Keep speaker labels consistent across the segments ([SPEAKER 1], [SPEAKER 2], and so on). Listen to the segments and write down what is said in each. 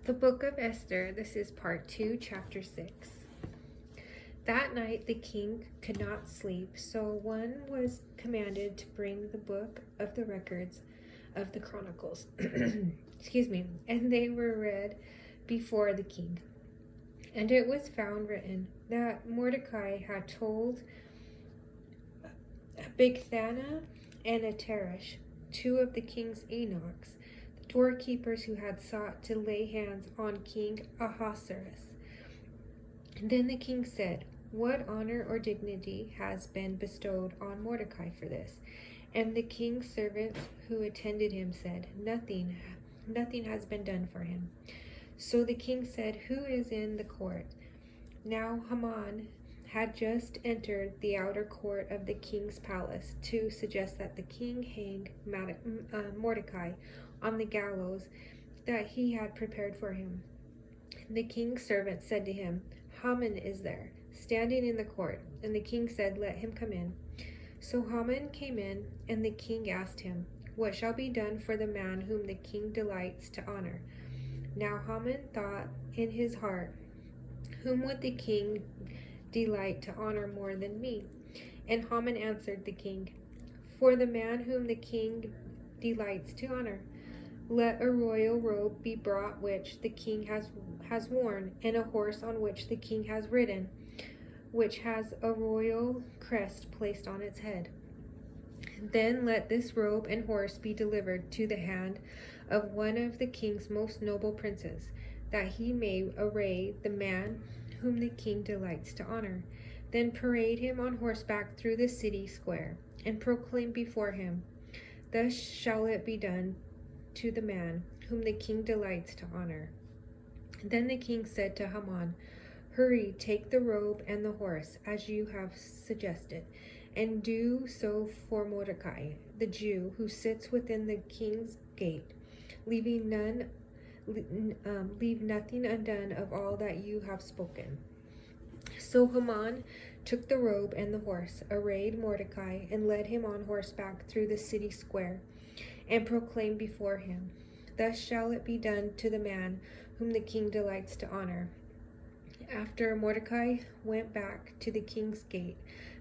[SPEAKER 1] The Book of Esther, this is part 2, chapter 6. That night the king could not sleep, so one was commanded to bring the book of the records of the Chronicles. Excuse me. And they were read before the king. And it was found written that Mordecai had told Bigthana and Teresh, two of the king's eunuchs, doorkeepers who had sought to lay hands on King Ahasuerus. Then the king said, "What honor or dignity has been bestowed on Mordecai for this?" And the king's servants who attended him said, Nothing has been done for him." So the king said, "Who is in the court?" Now Haman had just entered the outer court of the king's palace to suggest that the king hang Mordecai on the gallows that he had prepared for him. The king's servant said to him, "Haman is there, standing in the court." And the king said, "Let him come in." So Haman came in, and the king asked him, "What shall be done for the man whom the king delights to honor?" Now Haman thought in his heart, "Whom would the king delight to honor more than me?" And Haman answered the king, "For the man whom the king delights to honor. Let a royal robe be brought which the king has worn, and a horse on which the king has ridden, which has a royal crest placed on its head. Then let this robe and horse be delivered to the hand of one of the king's most noble princes, that he may array the man whom the king delights to honor. Then parade him on horseback through the city square, and proclaim before him, 'Thus shall it be done to the man whom the king delights to honor.'" Then the king said to Haman, "Hurry, take the robe and the horse, as you have suggested, and do so for Mordecai, the Jew, who sits within the king's gate. Leave nothing undone of all that you have spoken." So Haman took the robe and the horse, arrayed Mordecai, and led him on horseback through the city square, and proclaimed before him, "Thus shall it be done to the man whom the king delights to honor." After Mordecai went back to the king's gate,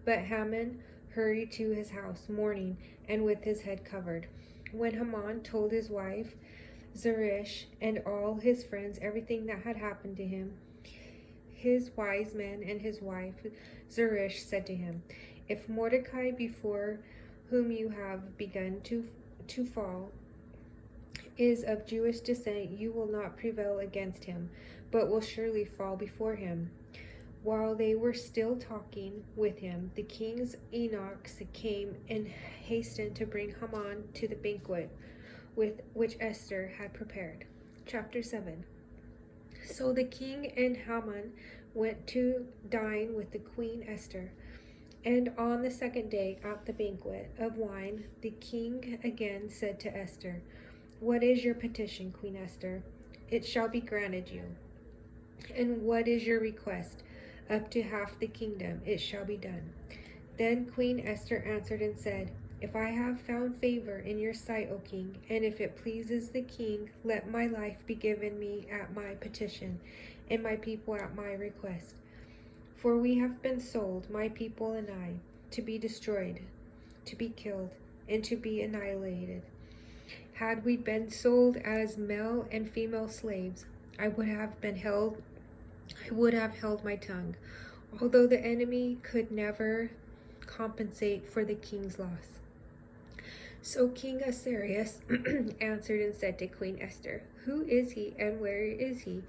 [SPEAKER 1] but Haman hurried to his house, mourning and with his head covered. When Haman told his wife Zeresh and all his friends everything that had happened to him, his wise men and his wife Zeresh said to him, "If Mordecai, before whom you have begun to fall, is of Jewish descent, you will not prevail against him, but will surely fall before him." While they were still talking with him, the king's eunuchs came and hastened to bring Haman to the banquet with which Esther had prepared. Chapter 7. So the king and Haman went to dine with the Queen Esther. And on the second day at the banquet of wine, the king again said to Esther, "What is your petition, Queen Esther? It shall be granted you. And what is your request? Up to half the kingdom, it shall be done." Then Queen Esther answered and said, "If I have found favor in your sight, O king, and if it pleases the king, let my life be given me at my petition, and my people at my request. For we have been sold, my people and I, to be destroyed, to be killed, and to be annihilated. Had we been sold as male and female slaves, I would have held my tongue, although the enemy could never compensate for the king's loss." So King Ahasuerus answered and said to Queen Esther, "Who is he, and where is he?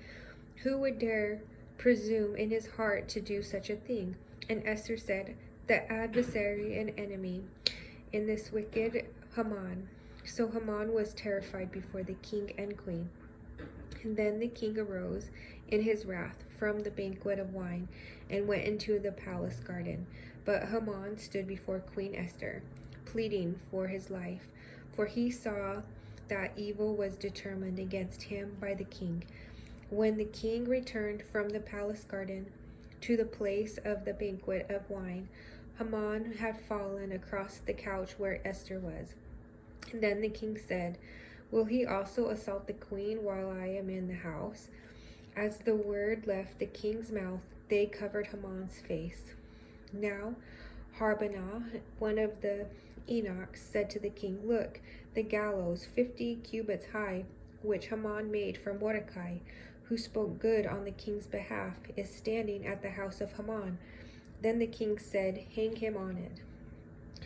[SPEAKER 1] Who would dare presume in his heart to do such a thing?" And Esther said, "The adversary and enemy in this wicked Haman." So Haman was terrified before the king and queen. And then the king arose in his wrath from the banquet of wine and went into the palace garden. But Haman stood before Queen Esther, pleading for his life, for he saw that evil was determined against him by the king. When the king returned from the palace garden to the place of the banquet of wine, Haman had fallen across the couch where Esther was. And then the king said, Will he also assault the queen while I am in the house?" As the word left the king's mouth, they covered Haman's face. Now Harbonah, one of the eunuchs, said to the king, "Look, the gallows 50 cubits high, which Haman made for Mordecai, who spoke good on the king's behalf, is standing at the house of Haman." Then the king said, "Hang him on it."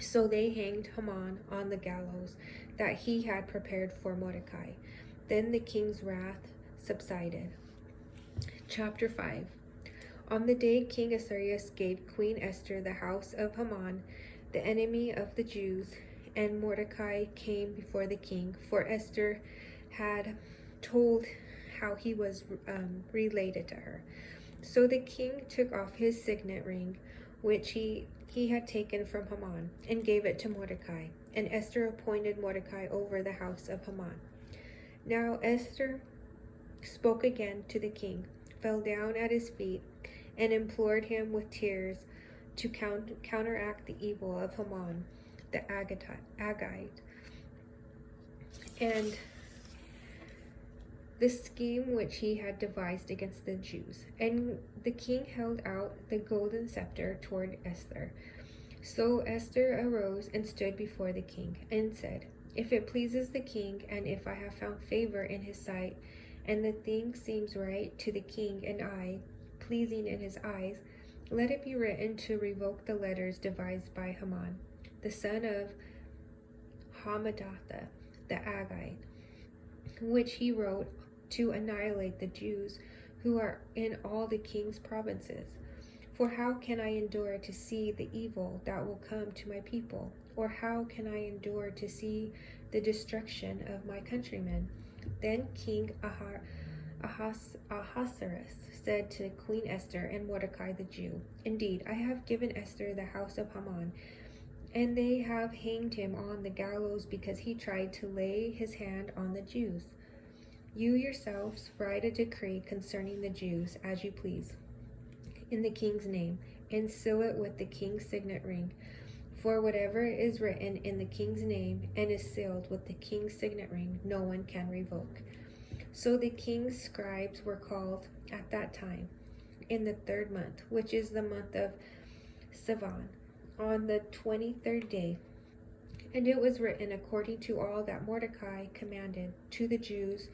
[SPEAKER 1] So they hanged Haman on the gallows that he had prepared for Mordecai. Then the king's wrath subsided. Chapter 5. On the day King Ahasuerus gave Queen Esther the house of Haman, the enemy of the Jews, and Mordecai came before the king, for Esther had told how he was related to her. So the king took off his signet ring, which he had taken from Haman, and gave it to Mordecai. And Esther appointed Mordecai over the house of Haman. Now Esther spoke again to the king, fell down at his feet, and implored him with tears to counteract the evil of Haman the Agagite, and the scheme which he had devised against the Jews. And the king held out the golden scepter toward Esther. So Esther arose and stood before the king, and said, "If it pleases the king, and if I have found favor in his sight, and the thing seems right to the king, and I pleasing in his eyes, let it be written to revoke the letters devised by Haman, the son of Hammedatha the Agagite, which he wrote to annihilate the Jews who are in all the king's provinces. For how can I endure to see the evil that will come to my people? Or how can I endure to see the destruction of my countrymen?" Then King Ahasuerus said to Queen Esther and Mordecai the Jew, "Indeed, I have given Esther the house of Haman, and they have hanged him on the gallows because he tried to lay his hand on the Jews. You yourselves write a decree concerning the Jews as you please, in the king's name, and seal it with the king's signet ring. For whatever is written in the king's name and is sealed with the king's signet ring, no one can revoke." So the king's scribes were called at that time, in the 3rd month, which is the month of Sivan, on the 23rd day. And it was written according to all that Mordecai commanded to the Jews,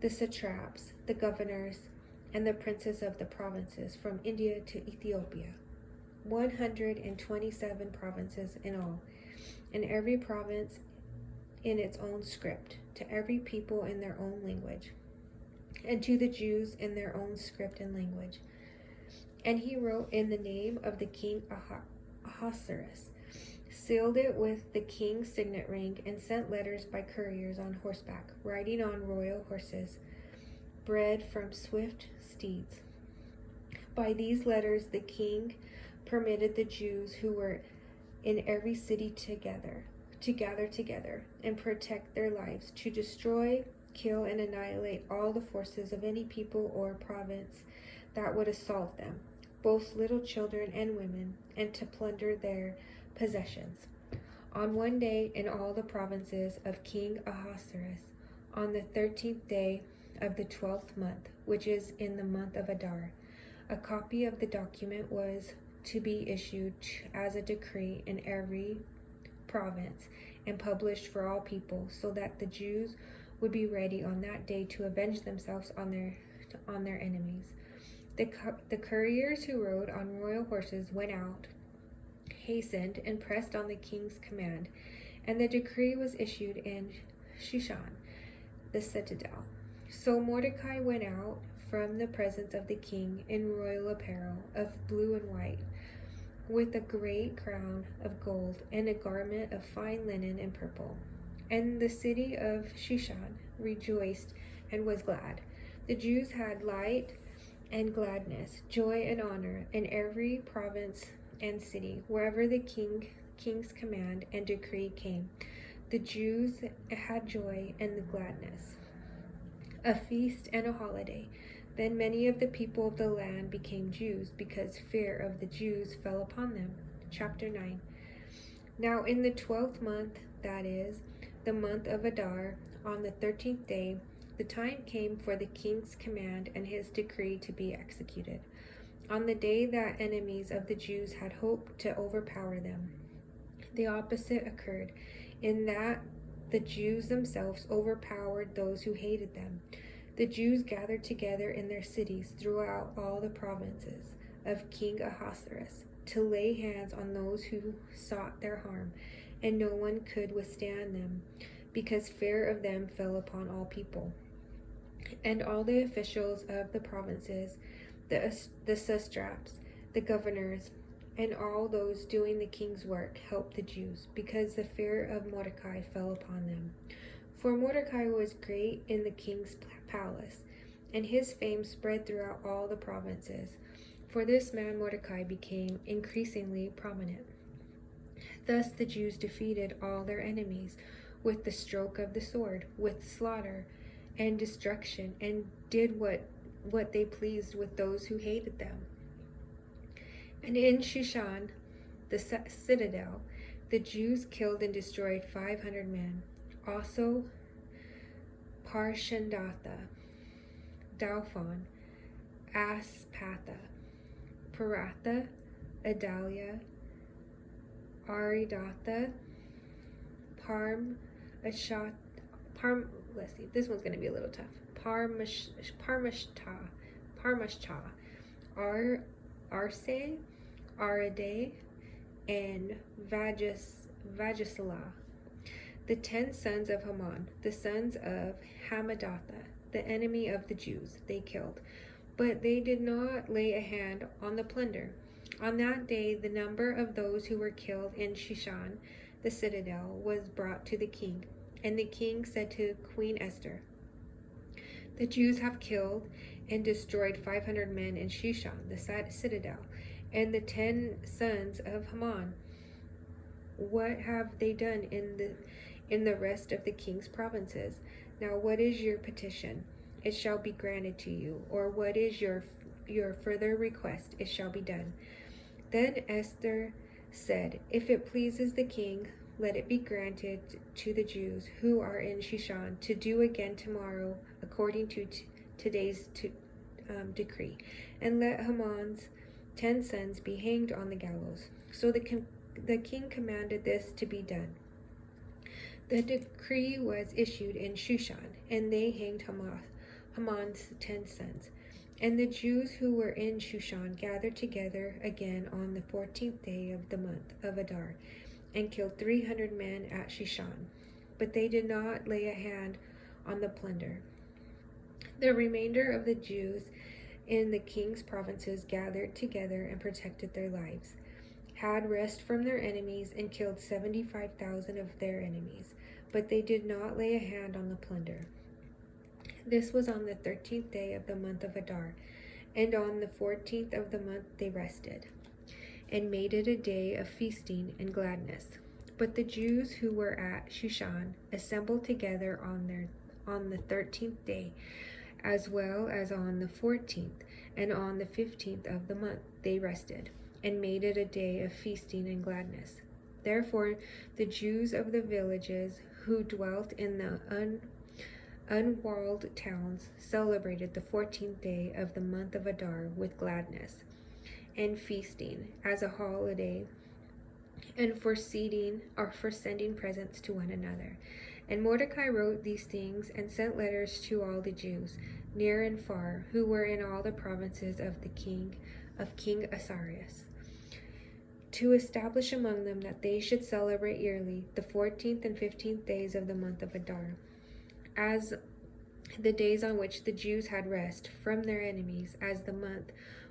[SPEAKER 1] the satraps, the governors, and the princes of the provinces from India to Ethiopia, 127 provinces in all, and every province in its own script, to every people in their own language, and to the Jews in their own script and language. And he wrote in the name of the king Ahasuerus, sealed it with the king's signet ring, and sent letters by couriers on horseback, riding on royal horses, bred from swift steeds. By these letters the king permitted the Jews who were in every city to gather together and protect their lives, to destroy, kill, and annihilate all the forces of any people or province that would assault them, both little children and women, and to plunder their possessions. On one day in all the provinces of King Ahasuerus, on the 13th day of the 12th month, which is in the month of Adar, a copy of the document was to be issued as a decree in every province and published for all people, so that the Jews would be ready on that day to avenge themselves on their enemies. The couriers who rode on royal horses went out, hastened, and pressed on the king's command, and the decree was issued in Shushan, the citadel. So Mordecai went out from the presence of the king in royal apparel of blue and white, with a great crown of gold and a garment of fine linen and purple. And the city of Shushan rejoiced and was glad. The Jews had light and gladness, joy and honor in every province and city, wherever the king's command and decree came. The Jews had joy and the gladness, a feast and a holiday. Then many of the people of the land became Jews, because fear of the Jews fell upon them. Chapter 9. Now in the 12th month, that is, the month of Adar, on the 13th day, the time came for the king's command and his decree to be executed. On the day that enemies of the Jews had hoped to overpower them, the opposite occurred, in that the Jews themselves overpowered those who hated them. The Jews gathered together in their cities throughout all the provinces of King Ahasuerus to lay hands on those who sought their harm, and no one could withstand them, because fear of them fell upon all people. And all the officials of the provinces, the satraps, the governors, and all those doing the king's work helped the Jews, because the fear of Mordecai fell upon them. For Mordecai was great in the king's palace, and his fame spread throughout all the provinces. For this man Mordecai became increasingly prominent. Thus the Jews defeated all their enemies with the stroke of the sword, with slaughter and destruction, and did what they pleased with those who hated them. And in Shushan, the citadel, the Jews killed and destroyed 500 men. Also Parshandatha, Dalphon, Aspatha, Paratha, Adalia, Aridatha, let's see, this one's going to be a little tough. Parmashta, Arse, Arade, and Vagisala, the 10 sons of Haman, the sons of Hamadatha, the enemy of the Jews, they killed. But they did not lay a hand on the plunder. On that day, the number of those who were killed in Shushan, the citadel, was brought to the king. And the king said to Queen Esther, "The Jews have killed and destroyed 500 men in Shushan, the citadel, and the 10 sons of Haman. What have they done in the rest of the king's provinces? Now what is your petition? It shall be granted to you. Or what is your further request? It shall be done." Then Esther said, "If it pleases the king, let it be granted to the Jews who are in Shushan to do again tomorrow according to today's decree, and let Haman's 10 sons be hanged on the gallows." So the king commanded this to be done. The decree was issued in Shushan, and they hanged Haman's 10 sons. And the Jews who were in Shushan gathered together again on the 14th day of the month of Adar, and killed 300 men at Shushan. But they did not lay a hand on the plunder. The remainder of the Jews in the king's provinces gathered together and protected their lives, had rest from their enemies, and killed 75,000 of their enemies. But they did not lay a hand on the plunder. This was on the 13th day of the month of Adar, and on the 14th of the month they rested, and made it a day of feasting and gladness. But the Jews who were at Shushan assembled together on the 13th day, as well as on the 14th, and on the 15th of the month they rested, and made it a day of feasting and gladness. Therefore the Jews of the villages who dwelt in the unwalled towns celebrated the 14th day of the month of Adar with gladness and feasting as a holiday, and for sending presents to one another. And Mordecai wrote these things and sent letters to all the Jews, near and far, who were in all the provinces of King Ahasuerus, to establish among them that they should celebrate yearly the 14th and 15th days of the month of Adar, as the days on which the Jews had rest from their enemies, as the month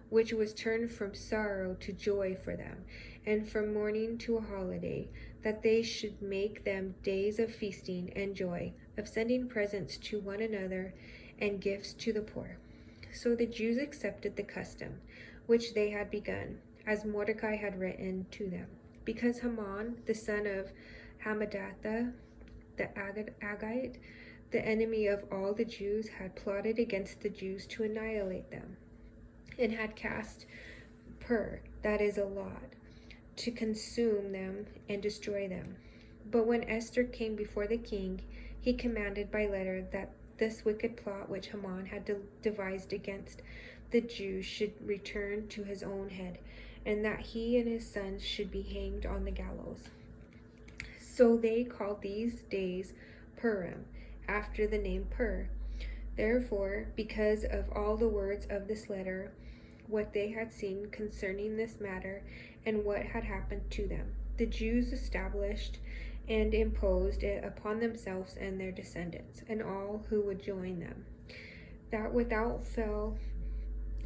[SPEAKER 1] which was turned from sorrow to joy for them, and from mourning to a holiday, that they should make them days of feasting and joy, of sending presents to one another and gifts to the poor. So the Jews accepted the custom which they had begun, as Mordecai had written to them, because Haman, the son of Hamadatha, the Agagite, the enemy of all the Jews, had plotted against the Jews to annihilate them, and had cast that is a lot, to consume them and destroy them. But when Esther came before the king, he commanded by letter that this wicked plot which Haman had devised against the Jews should return to his own head, and that he and his sons should be hanged on the gallows. So they called these days Purim, after the name Pur. Therefore, because of all the words of this letter, what they had seen concerning this matter, and what had happened to them, the Jews established and imposed it upon themselves and their descendants, and all who would join them, that without fail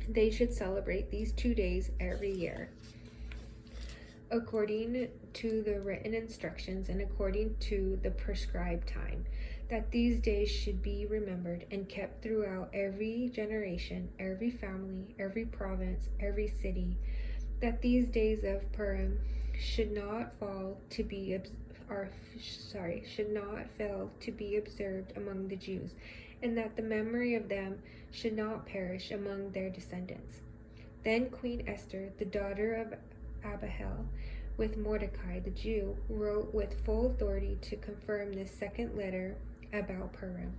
[SPEAKER 1] they should celebrate these 2 days every year, according to the written instructions and according to the prescribed time, that these days should be remembered and kept throughout every generation, every family, every province, every city, that these days of Purim should not fail to be observed among the Jews, and that the memory of them should not perish among their descendants. Then Queen Esther, the daughter of Abihail, with Mordecai the Jew, wrote with full authority to confirm this second letter about Purim.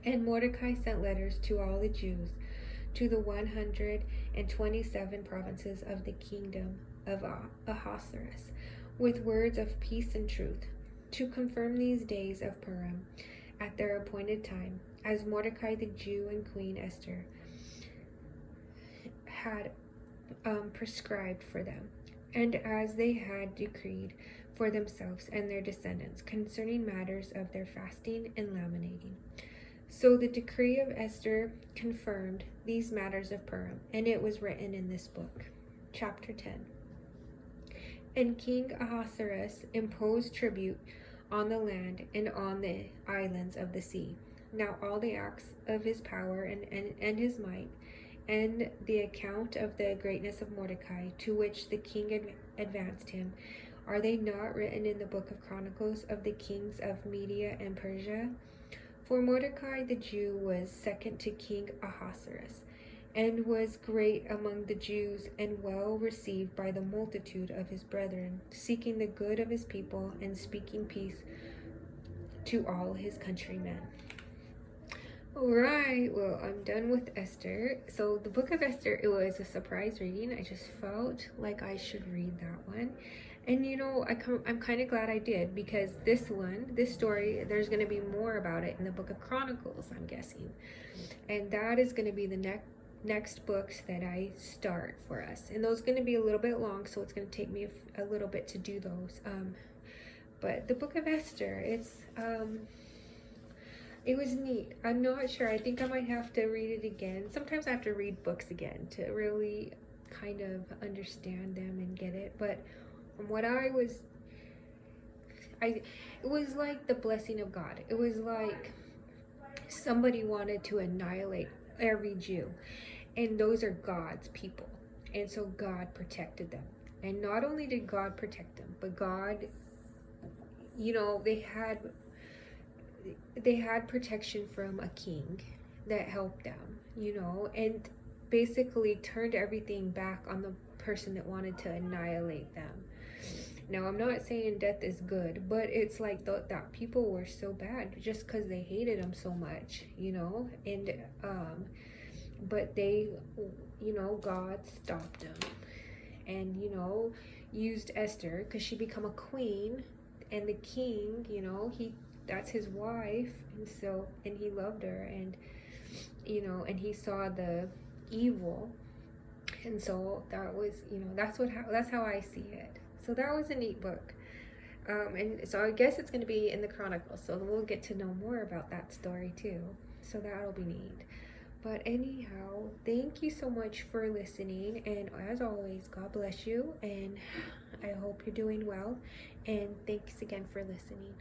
[SPEAKER 1] And Mordecai sent letters to all the Jews, to the 127 provinces of the kingdom of Ahasuerus, with words of peace and truth, to confirm these days of Purim at their appointed time, as Mordecai the Jew and Queen Esther had prescribed for them, and as they had decreed for themselves and their descendants concerning matters of their fasting and laminating. So the decree of Esther confirmed these matters of Purim, and it was written in this book. Chapter 10. And King Ahasuerus imposed tribute on the land and on the islands of the sea. Now all the acts of his power and his might, and the account of the greatness of Mordecai, to which the king advanced him, are they not written in the book of Chronicles of the kings of Media and Persia? For Mordecai the Jew was second to King Ahasuerus, and was great among the Jews, and well received by the multitude of his brethren, seeking the good of his people, and speaking peace to all his countrymen. Alright, well, I'm done with Esther. So the book of Esther, it was a surprise reading. I just felt like I should read that one. And you know, I'm kind of glad I did, because this story, there's going to be more about it in the book of Chronicles, I'm guessing. And that is going to be the next books that I start for us. And those are going to be a little bit long, so it's going to take me a little bit to do those. But the book of Esther, it was neat. I'm not sure. I think I might have to read it again. Sometimes I have to read books again to really kind of understand them and get it. But from what it was like the blessing of God. It was like somebody wanted to annihilate every Jew. And those are God's people. And so God protected them. And not only did God protect them, but God, you know, they had protection from a king that helped them, you know, and basically turned everything back on the person that wanted to annihilate them. Now, I'm not saying death is good, but it's like that people were so bad just because they hated him so much, you know, and but they, you know, God stopped them, and, you know, used Esther because she became a queen, and the king, you know, that's his wife, and he loved her, and, you know, and he saw the evil, and so that was, you know, that's how I see it. So that was a neat book, and so I guess it's going to be in the Chronicles, so we'll get to know more about that story too, so that'll be neat. But anyhow, thank you so much for listening, and as always, God bless you, and I hope you're doing well, and thanks again for listening.